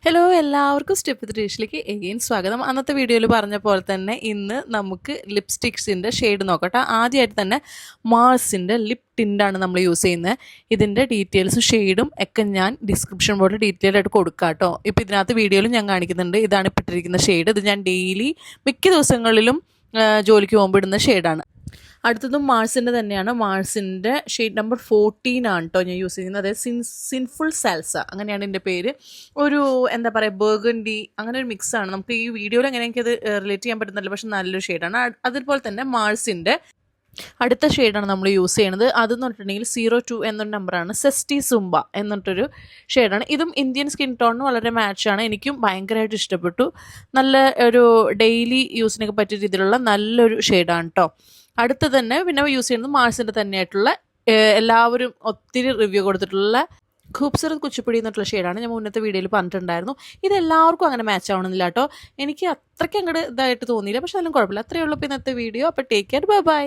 Hello എല്ലാവർക്കും step വിത്ത് ടീഷിലേക്ക് again സ്വാഗതം. അന്നത്തെ വീഡിയോയിൽ പറഞ്ഞ പോലെ തന്നെ ഇന്ന് നമുക്ക് ലിപ്സ്റ്റിക്സിൻ്റെ ഷെയ്ഡ് നോക്കട്ടെ. ആദ്യമായിട്ട് തന്നെ മാർസിൻ്റെ ലിപ് ടിൻ്റാണ് നമ്മൾ യൂസ് ചെയ്യുന്നത്. ഇതിൻ്റെ ഡീറ്റെയിൽസും ഷെയ്ഡും ഒക്കെ ഞാൻ ഡിസ്ക്രിപ്ഷൻ ബോർഡിൽ ഡീറ്റെയിൽ ആയിട്ട് കൊടുക്കാം കേട്ടോ. ഇപ്പോൾ ഇതിനകത്ത് വീഡിയോയിലും ഞാൻ കാണിക്കുന്നുണ്ട്. ഇതാണ് ഇട്ടിരിക്കുന്ന ഷെയ്ഡ്. ഇത് ഞാൻ ഡെയിലി മിക്ക ദിവസങ്ങളിലും ജോലിക്ക് പോകുമ്പോൾ ഇടുന്ന ഷെയ്ഡാണ്. അടുത്തതും മാർസിൻ്റെ തന്നെയാണ്. മാർസിൻ്റെ ഷെയ്ഡ് നമ്പർ 14 ആണ് കേട്ടോ ഞാൻ യൂസ് ചെയ്യുന്നത്. അതായത് സിൻഫുൾ സാൽസ അങ്ങനെയാണ് എൻ്റെ പേര്. ഒരു എന്താ പറയുക, ബർഗണ്ടി അങ്ങനെ ഒരു മിക്സാണ്. നമുക്ക് ഈ വീഡിയോയിൽ അങ്ങനെ എനിക്കത് റിലേറ്റ് ചെയ്യാൻ പറ്റുന്നില്ല, പക്ഷെ നല്ലൊരു ഷെയ്ഡാണ്. അതുപോലെ തന്നെ മാർസിൻ്റെ അടുത്ത ഷെയ്ഡാണ് നമ്മൾ യൂസ് ചെയ്യണത്. അതെന്ന് പറഞ്ഞിട്ടുണ്ടെങ്കിൽ 02 എന്നൊരു നമ്പറാണ്. സെസ്റ്റി സുംബ എന്നിട്ടൊരു ഷെയ്ഡാണ്. ഇതും ഇന്ത്യൻ സ്കിൻ ടോണിന് വളരെ മാച്ചാണ്. എനിക്കും ഭയങ്കരമായിട്ട് ഇഷ്ടപ്പെട്ടു. നല്ല ഒരു ഡെയിലി യൂസിനൊക്കെ പറ്റിയ രീതിയിലുള്ള നല്ലൊരു ഷെയ്ഡാണ് കേട്ടോ. അടുത്ത് തന്നെ പിന്നെ യൂസ് ചെയ്യുന്നത് മാർസിൻ്റെ തന്നെയായിട്ടുള്ള എല്ലാവരും ഒത്തിരി റിവ്യൂ കൊടുത്തിട്ടുള്ള ഖൂബ്സൂരത് കുച്ചിപ്പുടി എന്നിട്ടുള്ള ഷെയ്ഡാണ്. ഞാൻ മുന്നത്തെ വീഡിയോയിൽ പറഞ്ഞിട്ടുണ്ടായിരുന്നു. ഇതെല്ലാവർക്കും അങ്ങനെ മാച്ച് ആവണമെന്നില്ല കേട്ടോ. എനിക്ക് അത്രയ്ക്ക് അങ്ങോട്ട് ഇതായിട്ട് തോന്നിയില്ല, പക്ഷെ അതിലും കുഴപ്പമില്ല. അത്രയേ ഉള്ളൂ ഇന്നത്തെ വീഡിയോ. അപ്പോൾ ടേക്ക് കെയർ, ബൈ ബൈ.